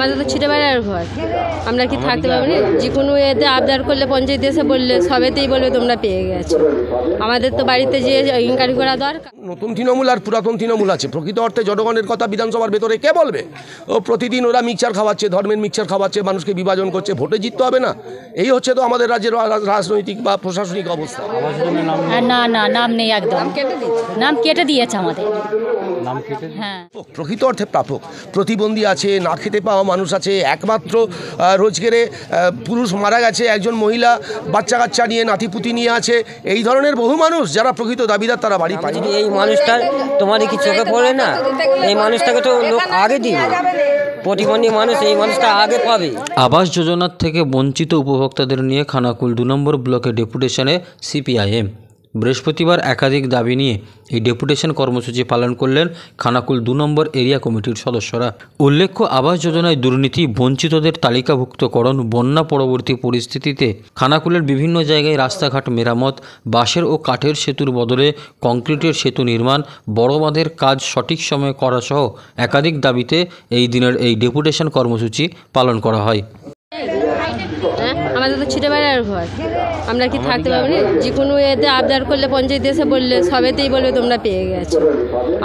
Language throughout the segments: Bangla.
আমাদের তো ছিটেবেড়ার ঘর, আমরা কি থাকতে পারবো না? যে কোনো এতে আবদার করলে পঞ্চায়েত এসে বললে সবেতেই বলবে তোমরা পেয়ে গেছো। আমাদের তো বাড়িতে যে ইনকোয়ারি করা দরকার। নতুন তৃণমূল আর পুরাতন তৃণমূল আছে, প্রকৃত অর্থে জনগণের কথা বিধানসভার ভেতরে কে বলবে? ও প্রতিদিন ওরা মিক্সচার খাওয়াচ্ছে, ধর্মের মিক্সচার খাওয়াচ্ছে, মানুষকে বিভাজন করছে, ভোটে জিততে হবে না। এই হচ্ছে তো আমাদের রাজ্যের রাজনৈতিক বা প্রশাসনিক অবস্থা। না না, নাম নেই, একদম নাম কেটে দিয়েছে আমাদের। হ্যাঁ, প্রকৃত অর্থে প্রাপক প্রতিবন্ধী আছে, না খেতে পাওয়া মানুষ আছে, একমাত্র রোজগারে পুরুষ মারা গেছে, একজন মহিলা বাচ্চা কাচ্চা নিয়ে নাতিপুতি নিয়ে আছে, এই ধরনের বহু মানুষ যারা প্রকৃত দাবিদার তারা বাড়ি পায়। এই মানুষটা তোমার কি চোখে পড়ে না? এই মানুষটাকে তো লোক আগে দিবে, প্রতিবন্ধী মানুষ এই মানুষটা আগে পাবে। আবাস যোজনার থেকে বঞ্চিত উপভোক্তাদের নিয়ে খানাকুল 2 নম্বর ব্লকে ডেপুটেশনে সিপিআইএম। বৃহস্পতিবার একাধিক দাবি নিয়ে এই ডেপুটেশন কর্মসূচি পালন করলেন খানাকুল 2 নম্বর এরিয়া কমিটির সদস্যরা। উল্লেখ্য, আবাস যোজনায় দুর্নীতি, বঞ্চিতদের তালিকাভুক্তকরণ, বন্যা পরবর্তী পরিস্থিতিতে খানাকুলের বিভিন্ন জায়গায় রাস্তাঘাট মেরামত, বাঁশের ও কাঠের সেতুর বদলে কংক্রিটের সেতু নির্মাণ, বড় বাঁধের কাজ সঠিক সময়ে করা সহ একাধিক দাবিতে এই দিনের এই ডেপুটেশন কর্মসূচি পালন করা হয়। আমাদের তো ছিটেবেড়ার ঘর, আমরা কি থাকতে পারবো না? যে কোনো এতে আবদার করলে পঞ্চায়েত এসে বললে সবেতেই বলবে তোমরা পেয়ে গেছো।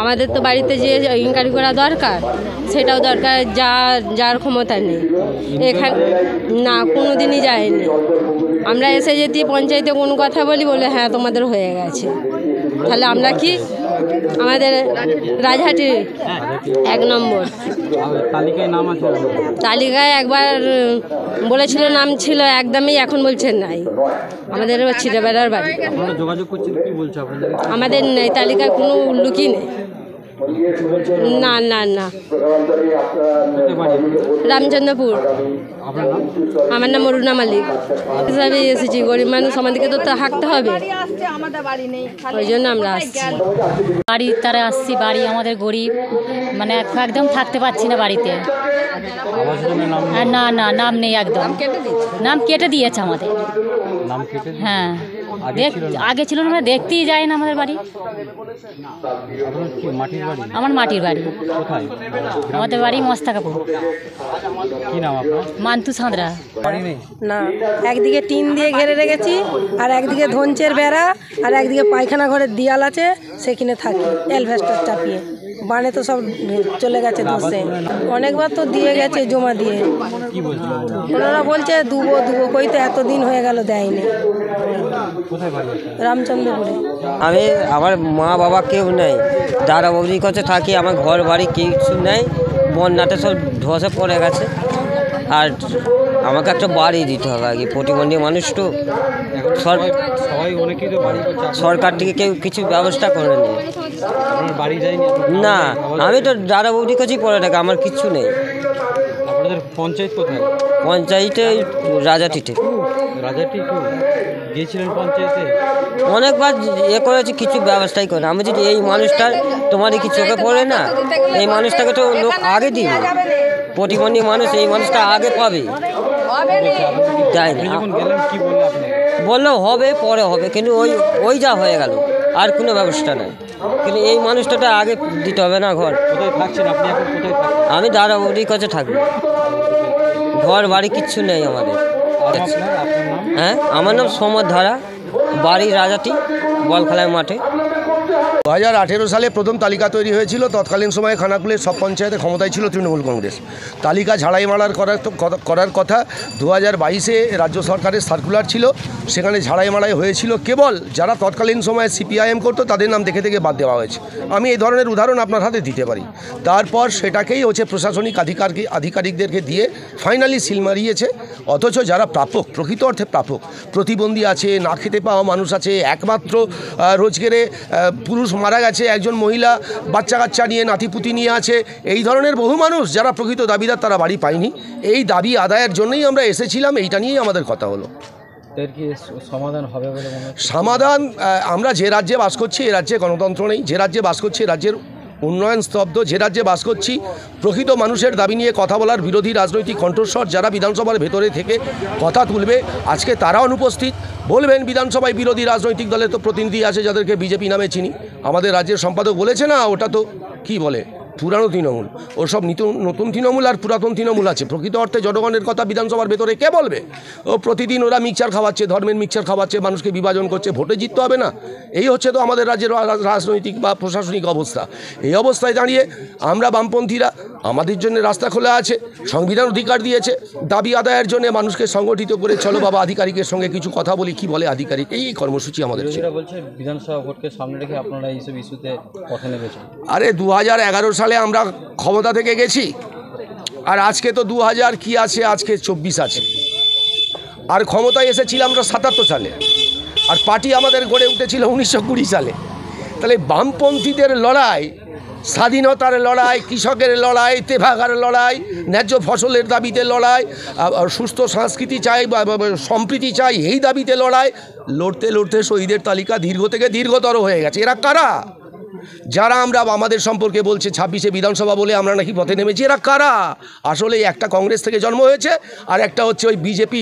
আমাদের তো বাড়িতে যে ইনকোয়ারি করা দরকার সেটাও দরকার, যার ক্ষমতা নেই এখানে না, কোনো দিনই যায়নি। আমরা এসে যদি পঞ্চায়েতে কোনো কথা বলি বলে হ্যাঁ তোমাদের হয়ে গেছে, তাহলে আমরা কি আমাদের রাজহাটি 1 নম্বর তালিকায় একবার বলেছিল নাম ছিল একদমই, এখন বলছে নাই। আমাদের ছিটেবেড়ার বাড়ি, আমাদের নেই তালিকায় কোনো উল্লেখই নেই। না না না, রামচন্দ্রপুর। আমার নাম অরুণা মালিক। হিসাবে এসেছি, গরিব মানুষ, আমাদেরকে তো থাকতে হবে, ওই জন্য আমরা আসছি। বাড়ি তারা আসছি, বাড়ি আমাদের গরিব, মানে একদম থাকতে পারছি না বাড়িতে। না না, নাম নেই, একদম নাম কেটে দিয়েছে আমাদের। হ্যাঁ, আগে ছিল না, আমরা দেখতেই যাই না আমাদের বাড়ি। আমার মাটির বাড়ি, আমাদের বাড়ি মস্তাকাপুর। মান্তু সাঁতরা। না, একদিকে টিন দিয়ে ঘিরে রেখেছি, আর একদিকে ধনচের বেড়া, আর একদিকে পায়খানা ঘরের দিয়াল আছে, সেখানে থাকি অ্যালভেস্টার চাপিয়ে। বানে তো সব চলে গেছে ধসে, অনেকবার তো দিয়ে গেছে জমা দিয়ে। ওনারা বলছে দুবো কইতে এতদিন হয়ে গেল দেয়নি। রামচন্দ্রপুরে। আমি আমার মা বাবা কেউ নেই, দাদা বৌদির কাছে থাকি, আমার ঘর বাড়ি কিছু নেই, বন্যাতে সব ধসে পড়ে গেছে। আর আমাকে একটা বাড়ি দিতে হবে আগে, প্রতিবন্ধী মানুষ তো। সরকার থেকে কেউ কিছু ব্যবস্থা করে নেই। না, আমি তো দাদা বৌদির কাছেই পড়ে থাকি, আমার কিচ্ছু নেই। পঞ্চায়েত কোথায়? পঞ্চায়েতে রাজাটিতে। গিয়েছিলেন পঞ্চায়েতে? অনেকবার করেছি, কিছু ব্যবস্থাই করে না। আমি যদি এই মানুষটা তোমার কি চোখে পড়ে না? এই মানুষটাকে তো লোক আগে দিবে, প্রতিবন্ধী মানুষ এই মানুষটা আগে পাবে। বললেও হবে, পরে হবে, কিন্তু ওই যা হয়ে গেল, আর কোনো ব্যবস্থা নাই। কিন্তু এই মানুষটাটা আগে দিতে হবে না। ঘর কোথায় থাকছেন আপনি এখন? কোথায় থাকছেন? আমি দাদা বৌদির কাছে থাকি, ঘর বাড়ি কিচ্ছু নেই আমাদের। হ্যাঁ, আমার নাম সমর ধারা, বাড়ি রাজাটি, বলখেলার মাঠে। 2018 সালে প্রথম তালিকা তৈরি হয়েছিল। তৎকালীন সময়ে খানাকুলের সব পঞ্চায়েতে ক্ষমতায় ছিল তৃণমূল কংগ্রেস। তালিকা ঝাড়াই মারার করার কথা 2022-এ রাজ্য সরকারের সার্কুলার ছিল, সেখানে ঝাড়াই মারাই হয়েছিল। কেবল যারা তৎকালীন সময়ে সিপিআইএম করতো তাদের নাম দেখে বাদ দেওয়া হয়েছে। আমি এই ধরনের উদাহরণ আপনার হাতে দিতে পারি। তারপর সেটাকেই হচ্ছে প্রশাসনিক আধিকারিকদেরকে দিয়ে ফাইনালি সিল মারিয়েছে। অথচ যারা প্রাপক, প্রকৃত অর্থে প্রাপক, প্রতিবন্ধী আছে, না খেতে পাওয়া মানুষ আছে, একমাত্র রোজগারে পুরুষ মারা গেছে, একজন মহিলা বাচ্চা কাচ্চা নিয়ে নাতিপুতি নিয়ে আছে, এই ধরনের বহু মানুষ যারা প্রকৃত দাবিদার তারা বাড়ি পায়নি। এই দাবি আদায়ের জন্যই আমরা এসেছিলাম, এইটা নিয়েই আমাদের কথা হলো। সমাধান হবে বলে মনে হচ্ছে? সমাধান, আমরা যে রাজ্যে বাস করছি এই রাজ্যে গণতন্ত্র নেই, যে রাজ্যে বাস করছি রাজ্যের উন্নয়ন স্তব্ধ, যে রাজ্যে বাস করছি প্রকৃত মানুষের দাবি নিয়ে কথা বলার বিরোধী রাজনৈতিক কণ্ঠস্বর যারা বিধানসভার ভেতরে থেকে কথা তুলবে, আজকে তারা অনুপস্থিত। বলবেন বিধানসভায় বিরোধী রাজনৈতিক দলের তো প্রতিনিধি আছে যাদেরকে বিজেপি নামে চিনি। আমাদের রাজ্যের সম্পাদক বলেছে না, ওটা তো কি বলে পুরানো তৃণমূল, ওসব নতুন তৃণমূল আর পুরাতন তৃণমূল আছে। প্রকৃত অর্থে জনগণের কথা বিধানসভার ভেতরে কে বলবে? ও প্রতিদিন ওরা মিক্সচার খাওয়াচ্ছে, ধর্মের মিক্সচার খাওয়াচ্ছে, মানুষকে বিভাজন করছে, ভোটে জিততে হবে না। এই হচ্ছে তো আমাদের রাজ্যের রাজনৈতিক বা প্রশাসনিক অবস্থা। এই অবস্থায় দাঁড়িয়ে আমরা বামপন্থীরা, আমাদের জন্য রাস্তা খোলা আছে, সংবিধান অধিকার দিয়েছে, দাবি আদায়ের জন্য মানুষকে সংগঠিত করে চলো বাবা আধিকারিকের সঙ্গে কিছু কথা বলি, কি বলে আধিকারিক, এই কর্মসূচি আমাদের ছিল। বলছে বিধানসভা ভোটকে সামনে রেখে আপনারা এইসব ইস্যুতে কথা নেমেছেন। আরে 2011 সালে আমরা ক্ষমতা থেকে গেছি, আর আজকে তো 2000 কি আছে, আজকে 24 আছে, আর ক্ষমতায় এসেছিলাম আমরা 77 সালে, আর পার্টি আমাদের গড়ে উঠেছিল 1920 সালে। তাহলে বামপন্থীদের লড়াই, স্বাধীনতার লড়াই, কৃষকের লড়াই, তেভাগার লড়াই, ন্যায্য ফসলের দাবিতে লড়াই, সুস্থ সংস্কৃতি চাই বা সম্প্রীতি চাই, এই দাবিতে লড়াই, লড়তে লড়তে শহীদের তালিকা দীর্ঘ থেকে দীর্ঘতর হয়ে গেছে। এরা কারা? যারা আমরা আমাদের সম্পর্কে বলছে 26শে বিধানসভা বলে আমরা নাকি পথে নেমেছি, এরা কারা? আসলে একটা কংগ্রেস থেকে জন্ম হয়েছে, আর একটা হচ্ছে ওই বিজেপি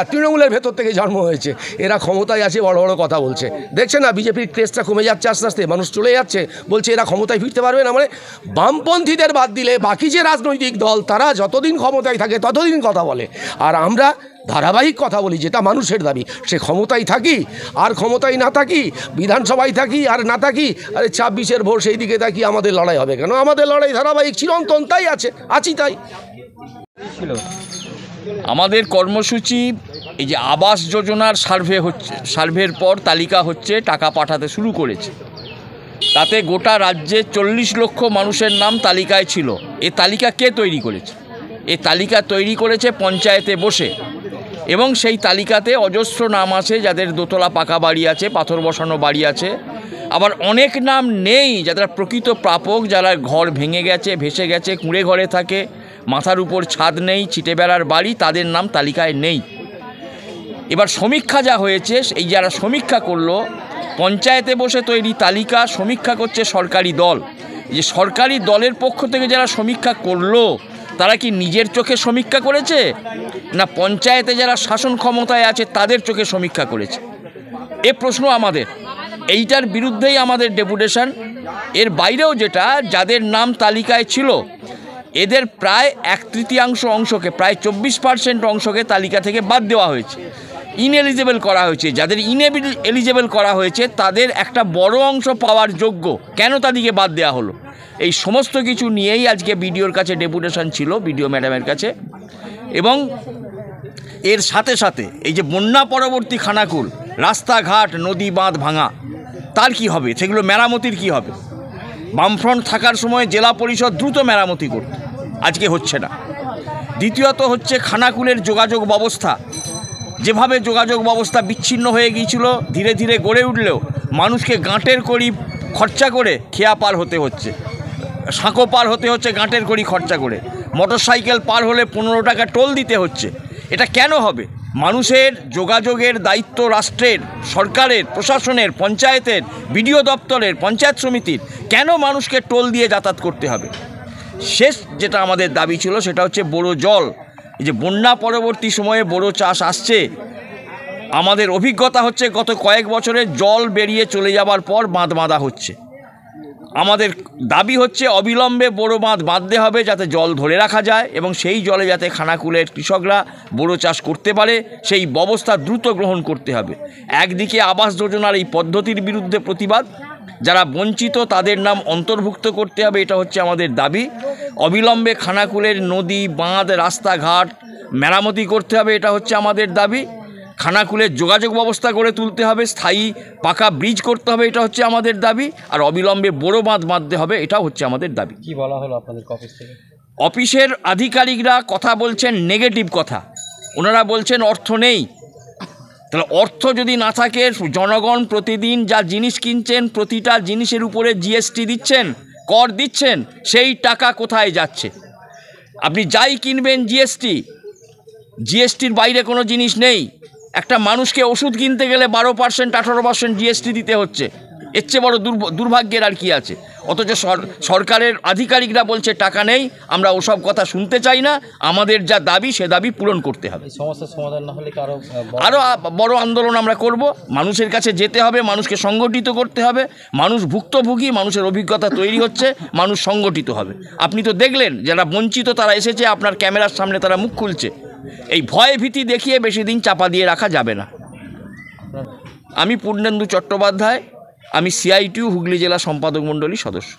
তৃণমূলের ভেতর থেকে জন্ম হয়েছে। এরা ক্ষমতায় আছে, বড় বড় কথা বলছে। দেখছেন না বিজেপির ক্রেজটা কমে যাচ্ছে আস্তে আস্তে, মানুষ চলে যাচ্ছে, বলছে এরা ক্ষমতায় ফিরতে পারবে না। মানে বামপন্থীদের বাদ দিলে বাকি যে রাজনৈতিক দল, তারা যতদিন ক্ষমতায় থাকে ততদিন কথা বলে, আর আমরা ধারাবাহিক কথা বলি, যেটা মানুষের দাবি। সে ক্ষমতায় থাকি আর ক্ষমতায় না থাকি, বিধানসভায় থাকি আর না থাকি, আরে 26-এর ভোট সেই দিকে থাকি, আমাদের লড়াই হবে কেন? আমাদের লড়াই ধারাবাহিক চিরন্তন, তাই আছি তাই ছিল আমাদের কর্মসূচি। এই যে আবাস যোজনার সার্ভে হচ্ছে, সার্ভের পর তালিকা হচ্ছে, টাকা পাঠাতে শুরু করেছে, তাতে গোটা রাজ্যে 40 লক্ষ মানুষের নাম তালিকায় ছিল। এই তালিকা কে তৈরি করেছে? এই তালিকা তৈরি করেছে পঞ্চায়েতে বসে, এবং সেই তালিকাতে অজস্র নাম আছে যাদের দোতলা পাকা বাড়ি আছে, পাথর বসানো বাড়ি আছে, আবার অনেক নাম নেই যারা প্রকৃত প্রাপক, যারা ঘর ভেঙে গেছে, ভেসে গেছে, কুঁড়ে ঘরে থাকে, মাথার উপর ছাদ নেই, ছিটে বেড়ার বাড়ি, তাদের নাম তালিকায় নেই। এবার সমীক্ষা যা হয়েছে, এই যারা সমীক্ষা করলো, পঞ্চায়েতে বসে তৈরি তালিকা সমীক্ষা করছে সরকারি দল। এই যে সরকারি দলের পক্ষ থেকে যারা সমীক্ষা করলো, তারা কি নিজের চোখে সমীক্ষা করেছে, না পঞ্চায়েতে যারা শাসন ক্ষমতায় আছে তাদের চোখে সমীক্ষা করেছে? এ প্রশ্ন আমাদের, এইটার বিরুদ্ধেই আমাদের ডেপুটেশন। এর বাইরেও যেটা, যাদের নাম তালিকায় ছিল এদের প্রায় 1/3 অংশকে, প্রায় 24% অংশকে তালিকা থেকে বাদ দেওয়া হয়েছে, ইনএলিজেবল করা হয়েছে। যাদের এলিজেবল করা হয়েছে তাদের একটা বড় অংশ পাওয়ার যোগ্য, কেন তাদেরকে বাদ দেওয়া হলো? এই সমস্ত কিছু নিয়েই আজকে বিডিওর কাছে ডেপুটেশন ছিল, বিডিও ম্যাডামের কাছে। এবং এর সাথে সাথে এই যে বন্যা পরবর্তী খানাকুল, রাস্তাঘাট, নদী বাঁধ ভাঙা, তার কি হবে? সেগুলো মেরামতির কি হবে? বামফ্রন্ট থাকার সময় জেলা পরিষদ দ্রুত মেরামতি করত, আজকে হচ্ছে না। দ্বিতীয়ত হচ্ছে খানাকুলের যোগাযোগ ব্যবস্থা, যেভাবে যোগাযোগ ব্যবস্থা বিচ্ছিন্ন হয়ে গিয়েছিল, ধীরে ধীরে গড়ে উঠলেও মানুষকে গাঁটের কড়ি খরচা করে খেয়া পার হতে হচ্ছে, সাঁকো পার হতে হচ্ছে গাঁটের কড়ি খরচা করে, মোটরসাইকেল পার হলে 15 টাকা টোল দিতে হচ্ছে। এটা কেন হবে? মানুষের যোগাযোগের দায়িত্ব রাষ্ট্রের, সরকারের, প্রশাসনের, পঞ্চায়েতের, বিডিও দপ্তরের, পঞ্চায়েত সমিতির, কেন মানুষকে টোল দিয়ে যাতায়াত করতে হবে? শেষ যেটা আমাদের দাবি ছিল সেটা হচ্ছে বোরো জল। এই যে বন্যা পরবর্তী সময়ে বোরো চাষ আসছে, আমাদের অভিজ্ঞতা হচ্ছে গত কয়েক বছরে জল বেরিয়ে চলে যাবার পর বাঁধ বাঁধা হচ্ছে। আমাদের দাবি হচ্ছে অবিলম্বে বোরো বাঁধ বাঁধতে হবে, যাতে জল ধরে রাখা যায় এবং সেই জলে যাতে খানাকুলের কৃষকরা বোরো চাষ করতে পারে, সেই ব্যবস্থা দ্রুত গ্রহণ করতে হবে। একদিকে আবাস যোজনার এই পদ্ধতির বিরুদ্ধে প্রতিবাদ, যারা বঞ্চিত তাদের নাম অন্তর্ভুক্ত করতে হবে, এটা হচ্ছে আমাদের দাবি। অবিলম্বে খানাকুলের নদী বাঁধ রাস্তাঘাট মেরামতি করতে হবে, এটা হচ্ছে আমাদের দাবি। খানাকুলের যোগাযোগ ব্যবস্থা গড়ে তুলতে হবে, স্থায়ী পাকা ব্রিজ করতে হবে, এটা হচ্ছে আমাদের দাবি। আর অবিলম্বে বোরো বাঁধ বাঁধতে হবে, এটাও হচ্ছে আমাদের দাবি। কি বলা হলো আপনাদের অফিস থেকে? অফিসের আধিকারিকরা কথা বলছেন নেগেটিভ কথা, ওনারা বলছেন অর্থ নেই। তাহলে অর্থ যদি না থাকে, জনগণ প্রতিদিন যা জিনিস কিনছেন, প্রতিটা জিনিসের উপরে জিএসটি দিচ্ছেন, কর দিচ্ছেন, সেই টাকা কোথায় যাচ্ছে? আপনি যাই কিনবেন জিএসটির বাইরে কোনো জিনিস নেই। একটা মানুষকে ওষুধ কিনতে গেলে 12% 18% জিএসটি দিতে হচ্ছে। এর চেয়ে বড় দুর্ভাগ্যের আর কি আছে? অথচ সরকারের আধিকারিকরা বলছে টাকা নেই, আমরা ওসব কথা শুনতে চাই না, আমাদের যা দাবি সে দাবি পূরণ করতে হবে। সমস্যার সমাধান না হলে আরও বড় আন্দোলন আমরা করব, মানুষের কাছে যেতে হবে, মানুষকে সংগঠিত করতে হবে। মানুষ ভুক্তভোগী, মানুষের অভিজ্ঞতা তৈরি হচ্ছে, মানুষ সংগঠিত হবে। আপনি তো দেখলেন যারা বঞ্চিত তারা এসেছে, আপনার ক্যামেরার সামনে তারা মুখ খুলছে। এই ভয় ভীতি দেখিয়ে বেশি দিন চাপা দিয়ে রাখা যাবে না। আমি পূর্ণেন্দু চট্টোপাধ্যায়, আমি সিআইটিউ হুগলি জেলা সম্পাদক মণ্ডলীর সদস্য।